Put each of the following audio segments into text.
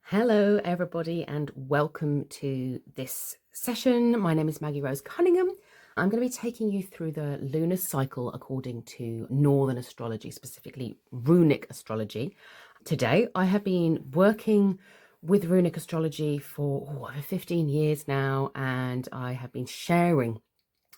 Hello, everybody, and welcome to this session. My name is Maggie Rose Cunningham. I'm going to be taking you through the lunar cycle according to Northern astrology, specifically Runic astrology. Today, I have been working with Runic astrology for over 15 years now, and I have been sharing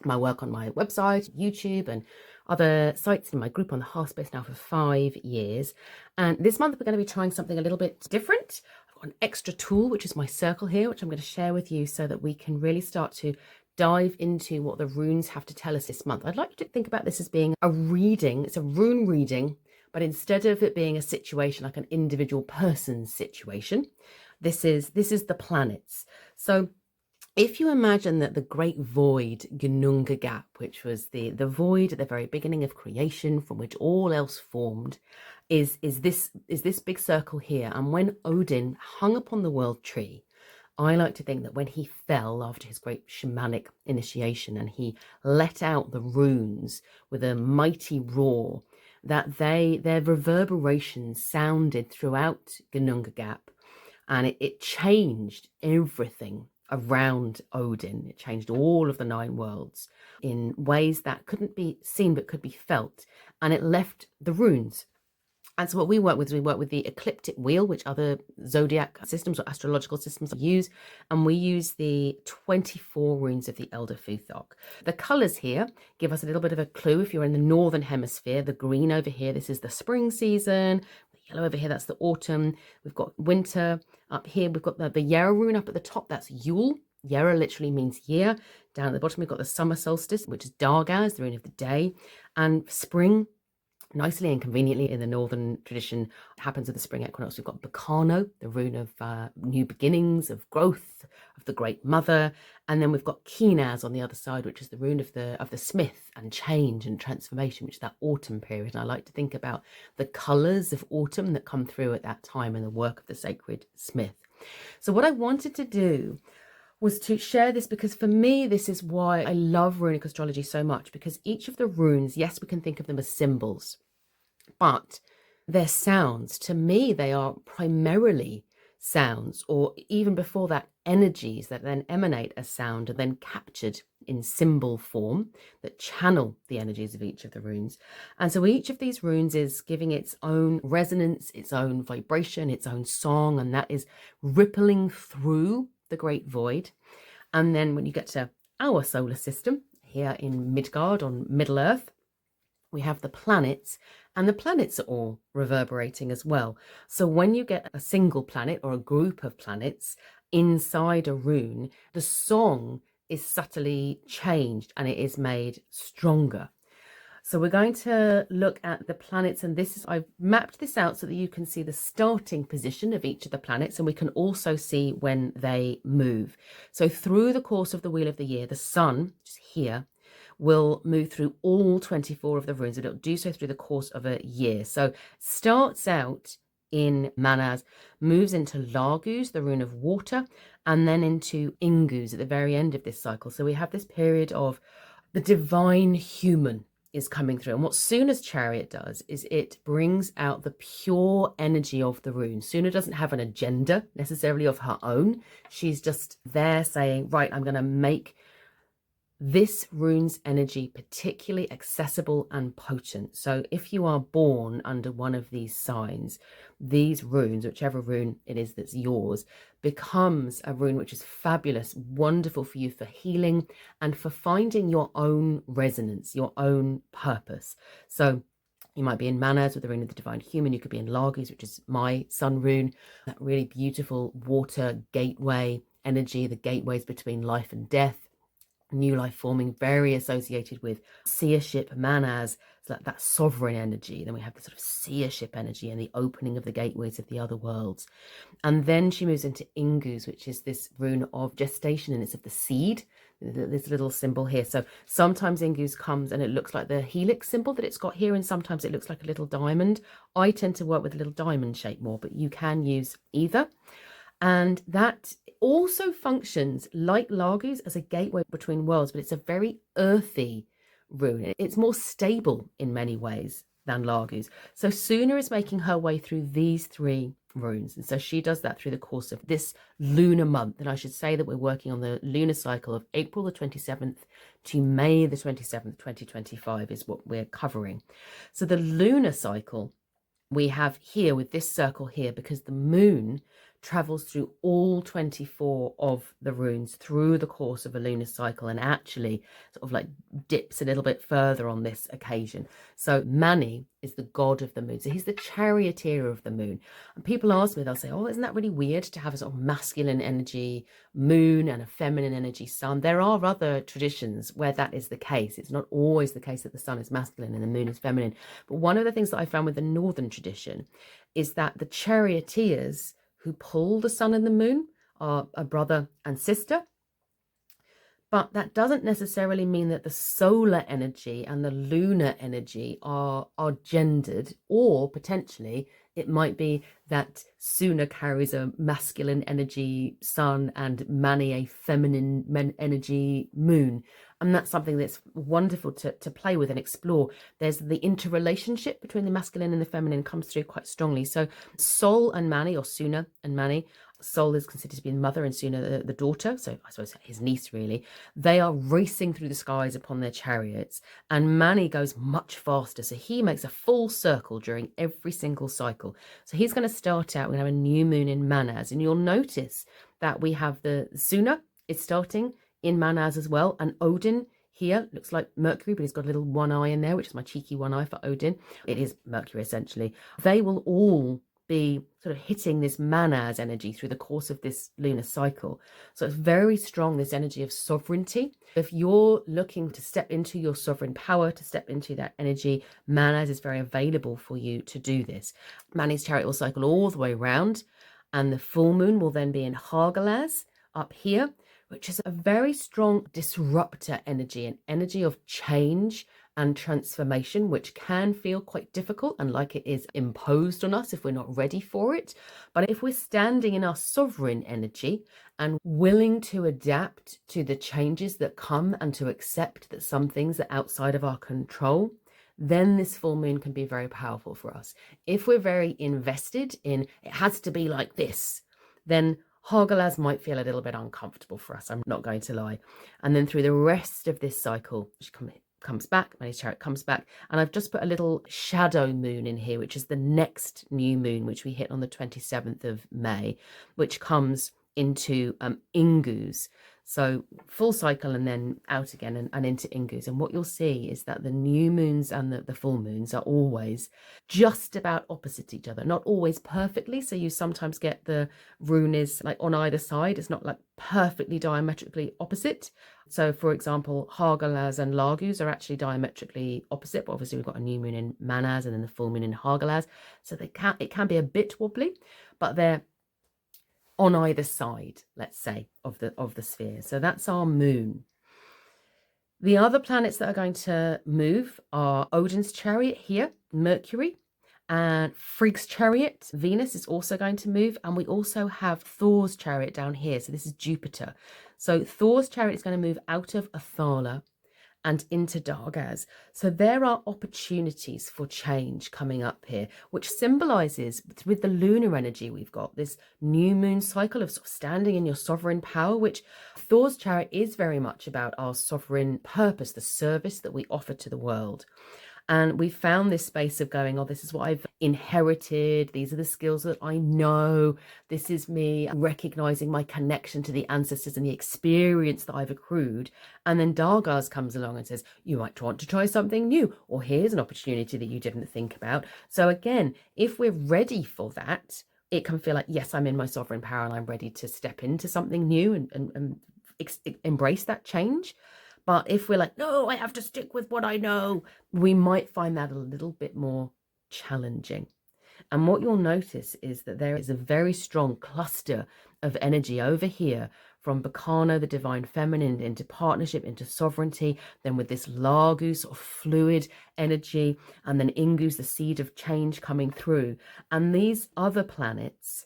my work on my website, YouTube, and other sites in my group on the Hearth Space now for 5 years. And this month, we're going to be trying something a little bit different. An extra tool, which is my circle here, which I'm going to share with you so that we can really start to dive into what the runes have to tell us this month. I'd like you to think about this as being a reading. It's a rune reading, but instead of it being a situation like an individual person's situation, this is the planets. So if you imagine that the great void, Gnunga gap, which was the void at the very beginning of creation from which all else formed, is this big circle here. And when Odin hung upon the world tree, I like to think that when he fell after his great shamanic initiation and he let out the runes with a mighty roar, that their reverberations sounded throughout Gnunga gap, and it changed everything around Odin. It changed all of the 9 worlds in ways that couldn't be seen but could be felt, and it left the runes. And so what we work with is we work with the Ecliptic wheel, which other zodiac systems or astrological systems use, and we use the 24 runes of the Elder Futhark. The colours here give us a little bit of a clue. If you're in the northern hemisphere, the green over here, this is the spring season. The yellow over here, that's the autumn. We've got winter. Up here, we've got the Yarrow rune up at the top, that's Yule. Yarrow literally means year. Down at the bottom, we've got the summer solstice, which is Dargaz, the rune of the day. And spring, nicely and conveniently in the northern tradition, happens with the spring equinox. We've got Berkano, the rune of new beginnings, of growth, of the great mother. And then we've got Mannaz on the other side, which is the rune of the smith and change and transformation, which is that autumn period. And I like to think about the colours of autumn that come through at that time in the work of the sacred smith. So what I wanted to do was to share this, because for me, this is why I love runic astrology so much, because each of the runes, yes, we can think of them as symbols, but their sounds, to me, they are primarily sounds, or even before that, energies that then emanate as sound and then captured in symbol form that channel the energies of each of the runes. And so each of these runes is giving its own resonance, its own vibration, its own song, and that is rippling through the great void. And then when you get to our solar system here in Midgard on Middle Earth, we have the planets, and the planets are all reverberating as well. So when you get a single planet or a group of planets inside a rune, the song is subtly changed and it is made stronger. So we're going to look at the planets, and I've mapped this out so that you can see the starting position of each of the planets, and we can also see when they move. So through the course of the Wheel of the Year, the sun, which is here, will move through all 24 of the runes, and it'll do so through the course of a year. So starts out in Mannaz, moves into Laguz, the rune of water, and then into Inguz at the very end of this cycle. So we have this period of the divine human is coming through. And what Sunna's Chariot does is it brings out the pure energy of the rune. Sunna doesn't have an agenda necessarily of her own. She's just there saying, right, I'm going to make this rune's energy particularly accessible and potent. So if you are born under one of these signs, these runes, whichever rune it is that's yours, becomes a rune which is fabulous, wonderful for you for healing and for finding your own resonance, your own purpose. So you might be in Mannaz with the rune of the divine human. You could be in Laguz, which is my sun rune, that really beautiful water gateway energy, the gateways between life and death. New life forming, very associated with seership, Mannaz, so that sovereign energy. Then we have the sort of seership energy and the opening of the gateways of the other worlds. And then she moves into Inguz, which is this rune of gestation, and it's of the seed, this little symbol here. So sometimes Inguz comes and it looks like the helix symbol that it's got here, and sometimes it looks like a little diamond. I tend to work with a little diamond shape more, but you can use either. And that also functions like Laguz as a gateway between worlds, but it's a very earthy rune. It's more stable in many ways. than Laguz. So Sunna is making her way through these 3 runes. And so she does that through the course of this lunar month. And I should say that we're working on the lunar cycle of April the 27th to May the 27th, 2025 is what we're covering. So the lunar cycle we have here with this circle here, because the moon travels through all 24 of the runes through the course of a lunar cycle, and actually sort of like dips a little bit further on this occasion. So Manni is the god of the moon, so he's the charioteer of the moon. And people ask me, they'll say, oh, isn't that really weird to have a sort of masculine energy moon and a feminine energy sun? There are other traditions where that is the case. It's not always the case that the sun is masculine and the moon is feminine. But one of the things that I found with the northern tradition is that the charioteers who pull the sun and the moon are a brother and sister. But that doesn't necessarily mean that the solar energy and the lunar energy are gendered, or potentially it might be that Sunna carries a masculine energy sun and Manni a feminine energy moon. And that's something that's wonderful to play with and explore. There's the interrelationship between the masculine and the feminine comes through quite strongly. So Sol and Manni, or Sunna and Manni, Sol is considered to be the mother and Sunna the daughter, so I suppose his niece really. They are racing through the skies upon their chariots, and Manni goes much faster, so he makes a full circle during every single cycle. So he's going to start out, we're going to have a new moon in Mannaz, and you'll notice that we have the Sunna is starting in Mannaz as well, and Odin here looks like Mercury, but he's got a little one eye in there, which is my cheeky one eye for Odin. It is Mercury essentially. They will all be sort of hitting this Mannaz energy through the course of this lunar cycle. So it's very strong, this energy of sovereignty. If you're looking to step into your sovereign power, to step into that energy, Mannaz is very available for you to do this. Manni's chariot will cycle all the way around, and the full moon will then be in Hagalaz up here, which is a very strong disruptor energy, an energy of change and transformation, which can feel quite difficult and like it is imposed on us if we're not ready for it. But if we're standing in our sovereign energy and willing to adapt to the changes that come and to accept that some things are outside of our control, then this full moon can be very powerful for us. If we're very invested in it has to be like this, then Hagalaz might feel a little bit uncomfortable for us, I'm not going to lie. And then through the rest of this cycle, which comes back, Manni's chariot comes back, and I've just put a little shadow moon in here, which is the next new moon, which we hit on the 27th of May, which comes into Inguz. So full cycle and then out again and into Inguz. And what you'll see is that the new moons and the full moons are always just about opposite each other, not always perfectly. So you sometimes get the rune is like on either side. It's not like perfectly diametrically opposite. So for example, Hagalaz and Laguz are actually diametrically opposite, but obviously we've got a new moon in Mannaz and then the full moon in Hagalaz. So it can be a bit wobbly, but they're on either side, let's say, of the sphere. So that's our moon. The other planets that are going to move are Odin's chariot here, Mercury, and Frigga's chariot, Venus, is also going to move. And we also have Thor's chariot down here. So this is Jupiter. So Thor's chariot is going to move out of Athala and into Dargaz. So there are opportunities for change coming up here, which symbolizes, with the lunar energy, we've got this new moon cycle of sort of standing in your sovereign power, which Thor's chariot is very much about our sovereign purpose, the service that we offer to the world. And we found this space of going, oh, this is what I've inherited. These are the skills that I know. This is me recognizing my connection to the ancestors and the experience that I've accrued. And then Dargaz comes along and says, you might want to try something new, or here's an opportunity that you didn't think about. So again, if we're ready for that, it can feel like, yes, I'm in my sovereign power and I'm ready to step into something new and embrace that change. But if we're like, no, I have to stick with what I know, we might find that a little bit more challenging. And what you'll notice is that there is a very strong cluster of energy over here from Berkano, the divine feminine, into partnership, into sovereignty, then with this Laguz sort of fluid energy, and then Inguz, the seed of change coming through. And these other planets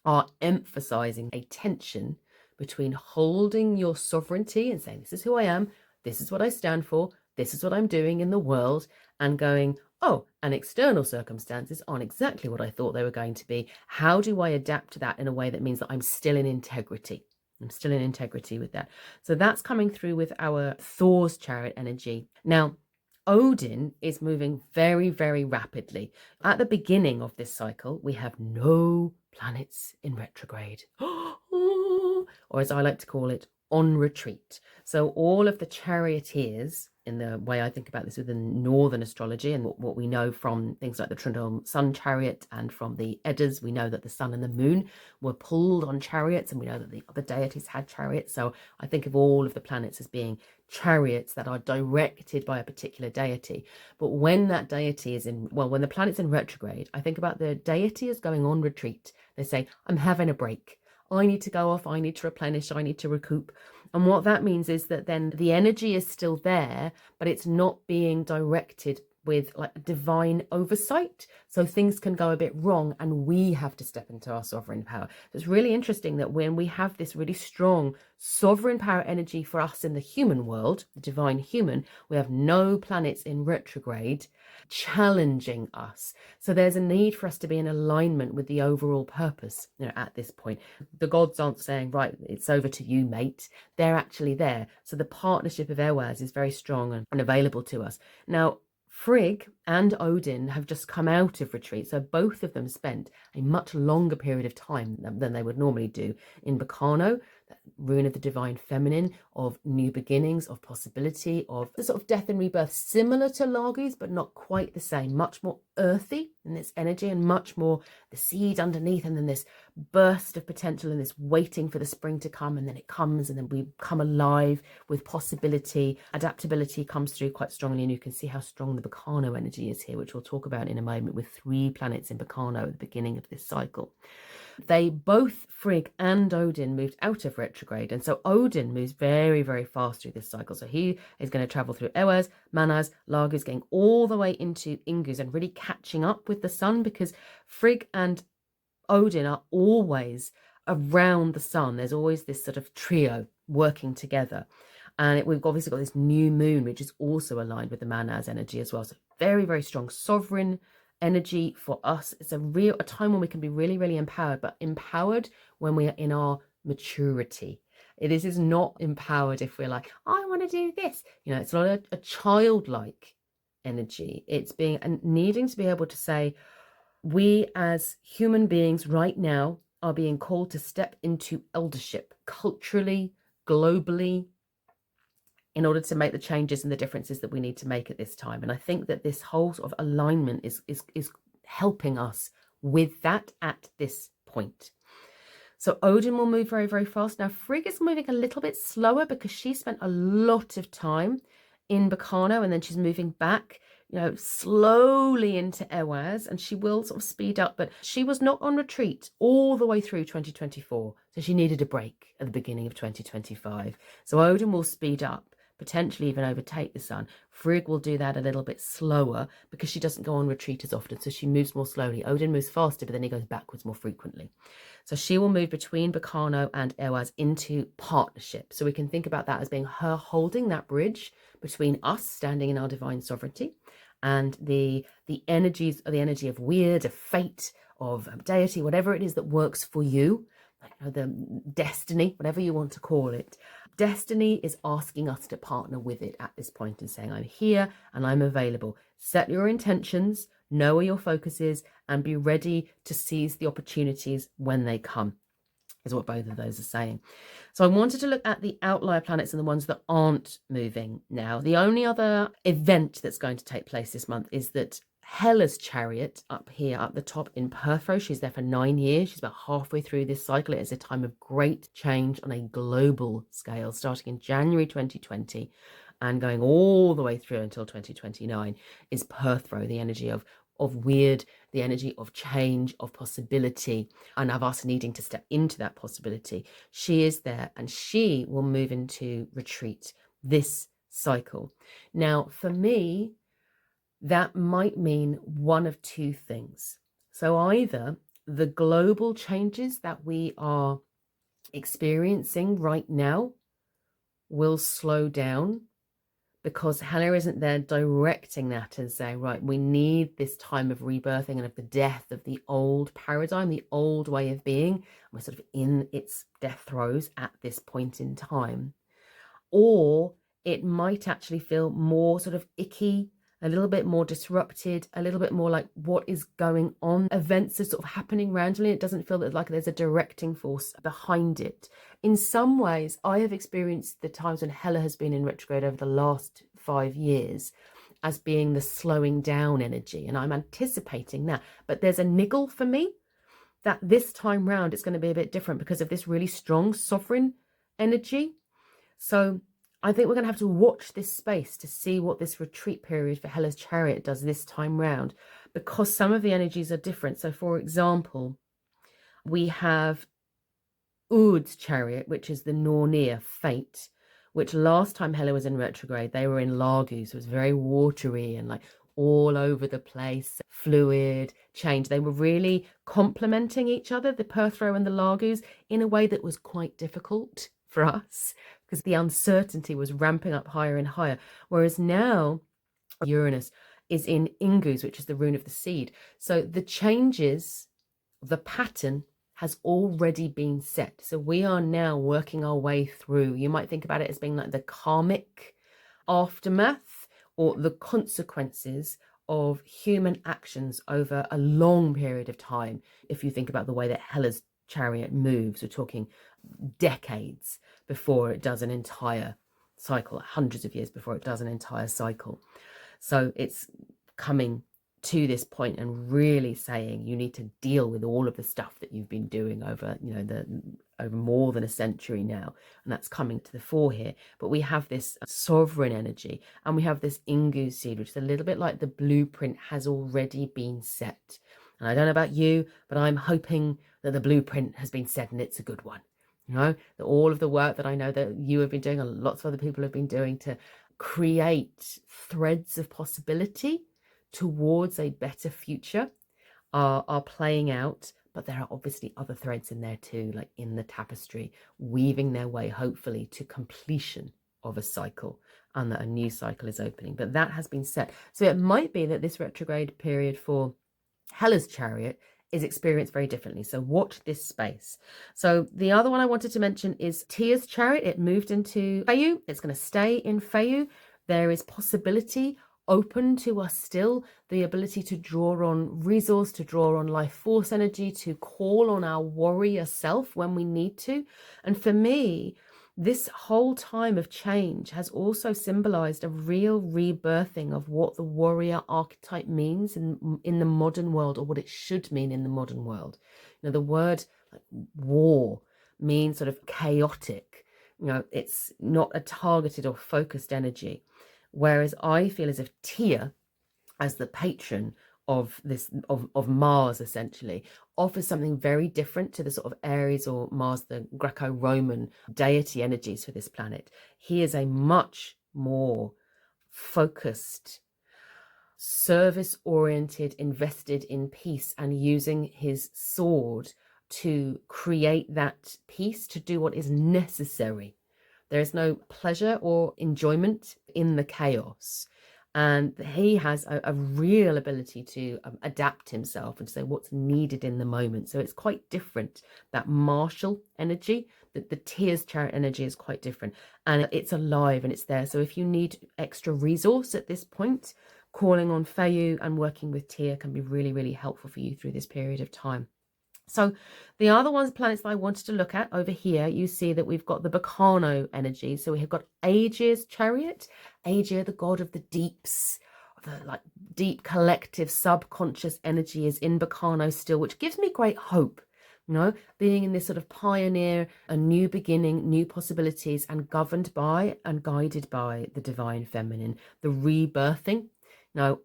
are emphasizing a tension between holding your sovereignty and saying, this is who I am, this is what I stand for, this is what I'm doing in the world, and going, oh, and external circumstances aren't exactly what I thought they were going to be. How do I adapt to that in a way that means that I'm still in integrity? I'm still in integrity with that. So that's coming through with our Thor's chariot energy. Now, Odin is moving very, very rapidly. At the beginning of this cycle, we have no planets in retrograde, or as I like to call it, on retreat. So all of the charioteers, in the way I think about this within Northern astrology and what we know from things like the Tridom Sun chariot and from the Eddas, we know that the sun and the moon were pulled on chariots, and we know that the other deities had chariots. So I think of all of the planets as being chariots that are directed by a particular deity. But when that deity is when the planet's in retrograde, I think about the deity as going on retreat. They say, I'm having a break. I need to go off, I need to replenish, I need to recoup. And what that means is that then the energy is still there, but it's not being directed with like divine oversight. So things can go a bit wrong and we have to step into our sovereign power. So it's really interesting that when we have this really strong sovereign power energy for us in the human world, the divine human, we have no planets in retrograde challenging us. So there's a need for us to be in alignment with the overall purpose, at this point. The gods aren't saying, right, it's over to you, mate. They're actually there. So the partnership of Elwaz is very strong and available to us. Now, Frigg and Odin have just come out of retreat, so both of them spent a much longer period of time than they would normally do in Berkano, that rune of the divine feminine, of new beginnings, of possibility, of the sort of death and rebirth, similar to Laguz, but not quite the same, much more earthy in its energy and much more the seed underneath, and then this burst of potential and this waiting for the spring to come, and then it comes and then we come alive with possibility. Adaptability comes through quite strongly, and you can see how strong the Berkano energy is here, which we'll talk about in a moment, with 3 planets in Berkano at the beginning of this cycle. They both, Frigg and Odin, moved out of retrograde, and so Odin moves very, very fast through this cycle. So he is going to travel through Elwaz, Mannaz, Laguz, getting all the way into Inguz and really catching up with the sun, because Frigg and Odin are always around the sun. There's always this sort of trio working together. And we've obviously got this new moon, which is also aligned with the Mannaz energy as well. So very, very strong sovereign energy for us. It's a time when we can be really, really empowered, but empowered when we are in our maturity. This is not empowered if we're like, I want to do this. It's not a childlike energy. It's being and needing to be able to say, we as human beings right now are being called to step into eldership culturally, globally, in order to make the changes and the differences that we need to make at this time. And I think that this whole sort of alignment is helping us with that at this point. So Odin will move very, very fast. Now Frigg is moving a little bit slower because she spent a lot of time in Berkano, and then she's moving back, slowly into Elwaz, and she will sort of speed up, but she was not on retreat all the way through 2024. So she needed a break at the beginning of 2025. So Odin will speed up, potentially even overtake the sun. Frigg will do that a little bit slower because she doesn't go on retreat as often, so she moves more slowly. Odin moves faster, but then he goes backwards more frequently. So she will move between Berkano and Elwaz into partnership. So we can think about that as being her holding that bridge between us standing in our divine sovereignty and the energy of weird, of fate, of deity, whatever it is that works for you, the destiny, whatever you want to call it. Destiny is asking us to partner with it at this point and saying, I'm here and I'm available. Set your intentions, know where your focus is, and be ready to seize the opportunities when they come, is what both of those are saying. So I wanted to look at the outlier planets and the ones that aren't moving now. The only other event that's going to take place this month is that Hela's chariot up here at the top in Perfo, she's there for 9 years. She's about halfway through this cycle. It is a time of great change on a global scale, starting in January 2020 and going all the way through until 2029 is Perthro, the energy of weird, the energy of change, of possibility, and of us needing to step into that possibility. She is there, and she will move into retreat this cycle. Now, for me, that might mean one of 2 things. So either the global changes that we are experiencing right now will slow down because Hela isn't there directing that and saying, right, we need this time of rebirthing and of the death of the old paradigm, the old way of being. We're sort of in its death throes at this point in time. Or it might actually feel more sort of icky, a little bit more disrupted, a little bit more like what is going on. Events are sort of happening randomly. It doesn't feel that like there's a directing force behind it. In some ways, I have experienced the times when Hela has been in retrograde over the last 5 years as being the slowing down energy, and I'm anticipating that. But there's a niggle for me that this time round it's going to be a bit different because of this really strong sovereign energy. So I think we're going to have to watch this space to see what this retreat period for Hela's Chariot does this time round, because some of the energies are different. So, for example, we have Ud's Chariot, which is the Nornir fate, which last time Hela was in retrograde, they were in Laguz. It was very watery and like all over the place, fluid, change. They were really complementing each other, the Perthrow and the Laguz, in a way that was quite difficult for us because the uncertainty was ramping up higher and higher. Whereas now Uranus is in Inguz, which is the rune of the seed. So the changes, the pattern has already been set. So we are now working our way through. You might think about it as being like the karmic aftermath or the consequences of human actions over a long period of time. If you think about the way that Hela's Chariot moves, we're talking decades before it does an entire cycle, hundreds of years before it does an entire cycle. So it's coming to this point and really saying you need to deal with all of the stuff that you've been doing over, over more than a century now, and that's coming to the fore here. But we have this sovereign energy, and we have this Inguz seed, which is a little bit like the blueprint has already been set. And I don't know about you, but I'm hoping that the blueprint has been set and it's a good one. That all of the work that I know that you have been doing and lots of other people have been doing to create threads of possibility towards a better future are playing out. But there are obviously other threads in there too, like in the tapestry, weaving their way hopefully to completion of a cycle, and that a new cycle is opening. But that has been set. So it might be that this retrograde period for Hela's Chariot is experienced very differently. So watch this space. So the other one I wanted to mention is Tia's Chariot. It moved into Feiyu. It's going to stay in Feiyu. There is possibility open to us still, the ability to draw on resource, to draw on life force energy, to call on our warrior self when we need to. And for me, this whole time of change has also symbolized a real rebirthing of what the warrior archetype means in the modern world, or what it should mean in the modern world. The word like war means sort of chaotic. It's not a targeted or focused energy. Whereas I feel as if Tia, as the patron of this of Mars, essentially offers something very different to the sort of Aries or Mars, the Greco-Roman deity energies for this planet. He is a much more focused, service-oriented, invested in peace, and using his sword to create that peace, to do what is necessary. There is no pleasure or enjoyment in the chaos. And he has a real ability to adapt himself and to say what's needed in the moment. So it's quite different. That martial energy, the Tia's Chariot energy is quite different. And it's alive and it's there. So if you need extra resource at this point, calling on Feiyu and working with Tia can be really, really helpful for you through this period of time. So the other planets that I wanted to look at over here, you see that we've got the Berkano energy. So we have got Aegir's Chariot, Aegir, the god of the deeps, the like deep collective subconscious energy is in Berkano still, which gives me great hope. Being in this sort of pioneer, a new beginning, new possibilities, and governed by and guided by the divine feminine, the rebirthing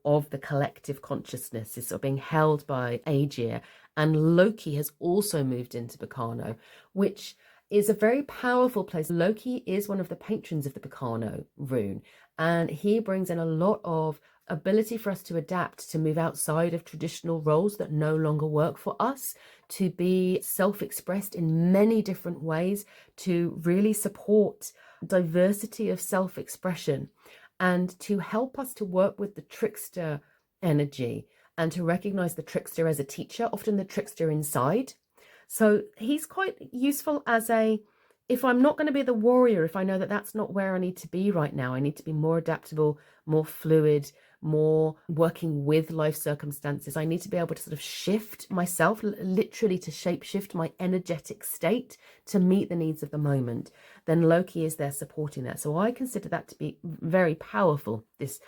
of the collective consciousness is sort of being held by Aegir. And Loki has also moved into Berkano, which is a very powerful place. Loki is one of the patrons of the Berkano rune, and he brings in a lot of ability for us to adapt, to move outside of traditional roles that no longer work for us, to be self-expressed in many different ways, to really support diversity of self-expression. and to help us to work with the trickster energy and to recognize the trickster as a teacher, often the trickster inside. So he's quite useful as a, if I'm not going to be the warrior, if I know that that's not where I need to be right now, I need to be more adaptable, more fluid, more working with life circumstances. I need to be able to sort of shift myself, literally to shape shift my energetic state to meet the needs of the moment. Then Loki is there supporting that. So I consider that to be very powerful, this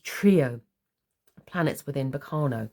trio of planets within Berkano.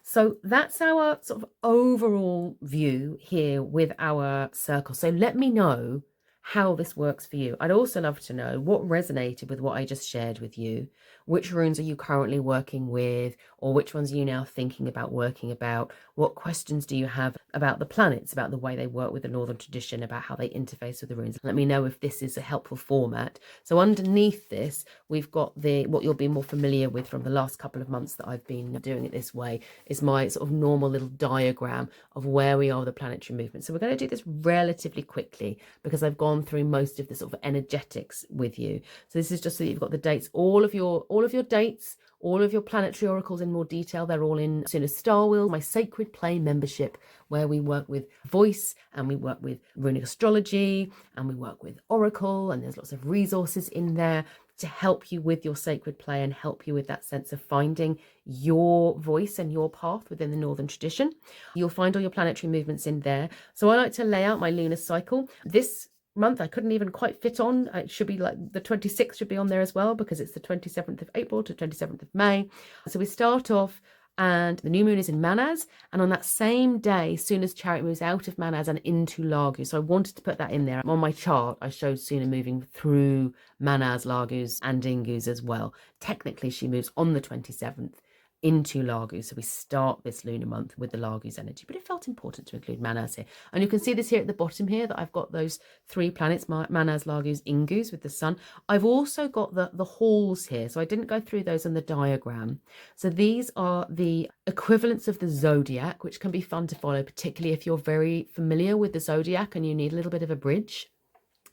So that's our sort of overall view here with our circle. So let me know how this works for you. I'd also love to know what resonated with what I just shared with you. Which runes are you currently working with, or which ones are you now thinking about working about? What questions do you have about the planets, about the way they work with the Northern tradition, about how they interface with the runes? Let me know if this is a helpful format. So underneath this, we've got what you'll be more familiar with from the last couple of months that I've been doing it this way, is my sort of normal little diagram of where we are with the planetary movement. So we're going to do this relatively quickly because I've gone through most of the sort of energetics with you. So this is just so that you've got the dates, all of your dates, all of your planetary oracles in more detail. They're all in Sunna Star Wheel, my Sacred Play membership, where we work with voice and we work with Runic Astrology and we work with oracle, and there's lots of resources in there to help you with your sacred play and help you with that sense of finding your voice and your path within the Northern tradition. You'll find all your planetary movements in there. So I like to lay out my lunar cycle. This month I couldn't even quite fit on. It should be like the 26th should be on there as well, because it's the 27th of April to 27th of May. So we start off, and the new moon is in Mannaz, and on that same day, soon as Chariot moves out of Mannaz and into Laguz. So I wanted to put that in there. On my chart, I showed Sunna moving through Mannaz, Laguz, and Inguz as well. Technically, she moves on the 27th into Laguz. So we start this lunar month with the Laguz energy, but it felt important to include Mannaz here. And you can see this here at the bottom here, that I've got those three planets, Mannaz, Laguz, Inguz, with the sun. I've also got the halls here, so I didn't go through those in the diagram. So these are the equivalents of the zodiac, which can be fun to follow, particularly if you're very familiar with the zodiac and you need a little bit of a bridge.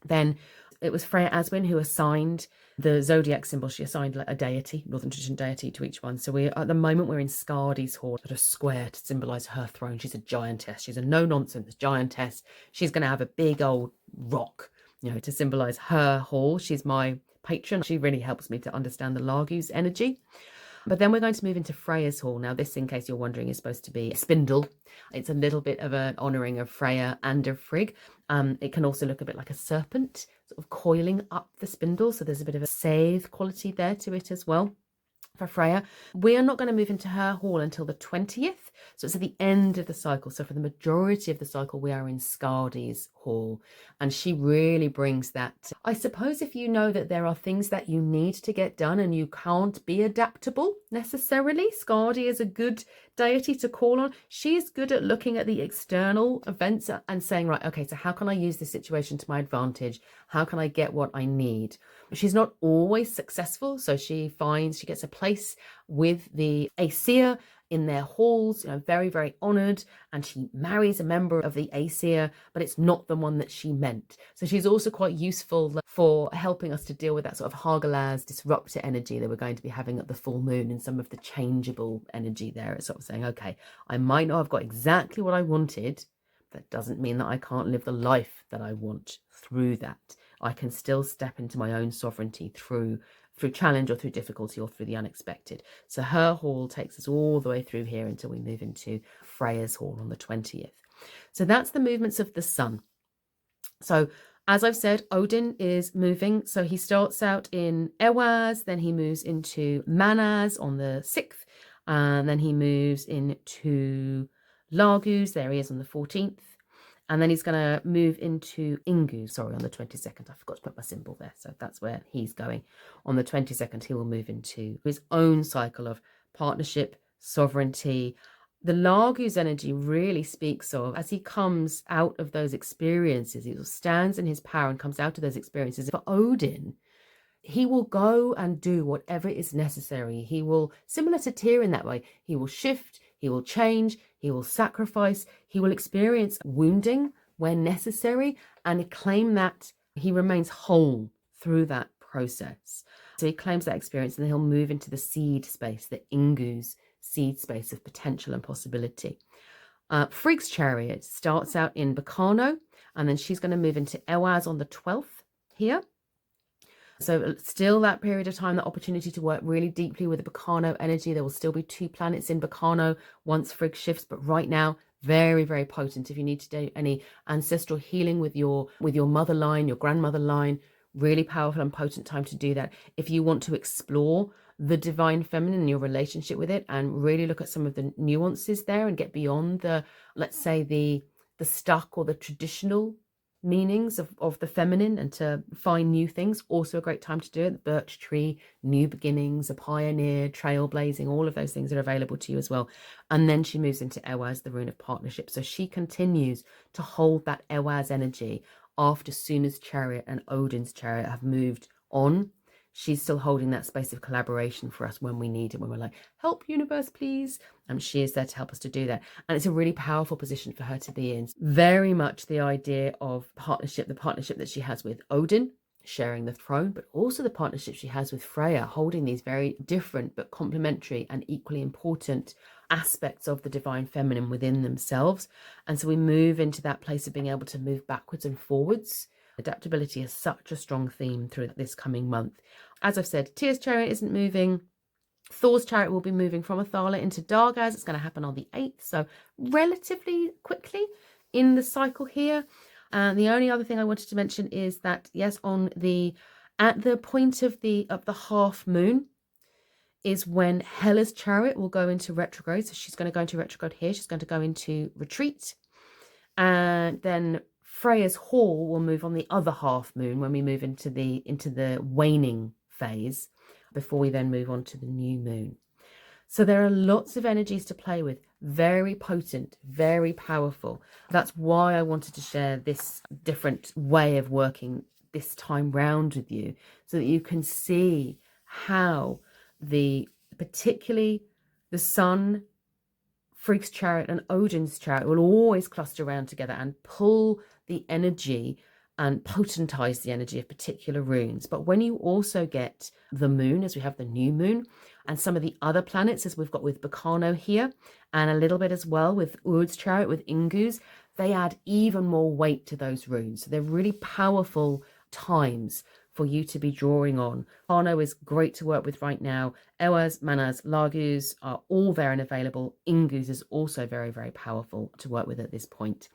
Then it was Freya Aswin who assigned the zodiac symbol. She assigned like a deity, Northern tradition deity, to each one. So at the moment we're in Skadi's hall, at a square to symbolise her throne. She's a giantess. She's a no-nonsense giantess. She's going to have a big old rock, to symbolise her hall. She's my patron. She really helps me to understand the Laguz energy. But then we're going to move into Freya's hall. Now this, in case you're wondering, is supposed to be a spindle. It's a little bit of an honouring of Freya and of Frigg. It can also look a bit like a serpent, sort of coiling up the spindle. So there's a bit of a scythe quality there to it as well. For Freya, we are not going to move into her hall until the 20th. So it's at the end of the cycle. So for the majority of the cycle, we are in Skadi's hall. And she really brings that. I suppose if you know that there are things that you need to get done and you can't be adaptable necessarily, Skadi is a good deity to call on. She is good at looking at the external events and saying, right, okay, so how can I use this situation to my advantage? How can I get what I need? She's not always successful. So she gets a place with the Aesir in their halls, very, very honoured, and she marries a member of the Aesir, but it's not the one that she meant. So she's also quite useful for helping us to deal with that sort of Hagalaz disruptor energy that we're going to be having at the full moon, and some of the changeable energy there. It's sort of saying, okay, I might not have got exactly what I wanted. That doesn't mean that I can't live the life that I want through that. I can still step into my own sovereignty through challenge or through difficulty or through the unexpected. So her hall takes us all the way through here until we move into Freya's hall on the 20th. So that's the movements of the sun. So as I've said, Odin is moving. So he starts out in Ewaz, then he moves into Mannaz on the 6th, and then he moves into Laguz. There he is on the 14th. And then he's going to move into Inguz, on the 22nd. I forgot to put my symbol there. So that's where he's going. On the 22nd, he will move into his own cycle of partnership, sovereignty. The Laguz energy really speaks of, as he comes out of those experiences, he stands in his power and comes out of those experiences. For Odin, he will go and do whatever is necessary. He will, similar to Tyr in that way, he will shift, he will change, he will sacrifice, he will experience wounding where necessary and claim that he remains whole through that process. So he claims that experience, and then he'll move into the seed space, the Inguz seed space of potential and possibility. Frigg's chariot starts out in Berkano, and then she's going to move into Elwaz on the 12th here. So still that period of time, the opportunity to work really deeply with the Berkano energy. There will still be 2 planets in Berkano once Frigg shifts, but right now, very, very potent. If you need to do any ancestral healing with your mother line, your grandmother line, really powerful and potent time to do that. If you want to explore the divine feminine and your relationship with it, and really look at some of the nuances there and get beyond the, let's say, the stuck or the traditional meanings of the feminine, and to find new things, also a great time to do it. The birch tree, new beginnings, a pioneer, trailblazing, all of those things are available to you as well. And then she moves into Elwaz, the rune of partnership. So she continues to hold that Elwaz energy after Sunna's chariot and Odin's chariot have moved on. She's still holding that space of collaboration for us when we need it, when we're like, help universe, please. She is there to help us to do that. And it's a really powerful position for her to be in. Very much the idea of partnership, the partnership that she has with Odin, sharing the throne, but also the partnership she has with Freyja, holding these very different but complementary and equally important aspects of the divine feminine within themselves. And so we move into that place of being able to move backwards and forwards. Adaptability is such a strong theme through this coming month. As I've said, Tyr's chariot isn't moving. Thor's chariot will be moving from Athala into Dargaz. It's going to happen on the 8th, so relatively quickly in the cycle here. And the only other thing I wanted to mention is that, yes, at the point of the half moon is when Hela's chariot will go into retrograde. So she's going to go into retrograde here. She's going to go into retreat. And then Freya's hall will move on the other half moon when we move into the waning phase, before we then move on to the new moon. So there are lots of energies to play with, very potent, very powerful. That's why I wanted to share this different way of working this time round with you, so that you can see how particularly the sun, Frigg's chariot and Odin's chariot will always cluster around together and pull the energy and potentize the energy of particular runes. But when you also get the moon, as we have the new moon, and some of the other planets, as we've got with Berkano here, and a little bit as well with Ur's chariot, with Inguz, they add even more weight to those runes. So they're really powerful times for you to be drawing on. Berkano is great to work with right now. Elwaz, Mannaz, Laguz are all there and available. Inguz is also very, very powerful to work with at this point.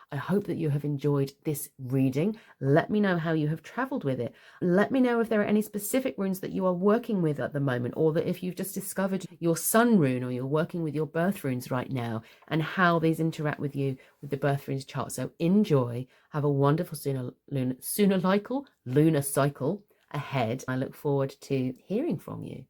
I hope that you have enjoyed this reading. Let me know how you have traveled with it. Let me know if there are any specific runes that you are working with at the moment, or that if you've just discovered your sun rune, or you're working with your birth runes right now, and how these interact with you with the birth runes chart. So enjoy. Have a wonderful lunar cycle ahead. I look forward to hearing from you.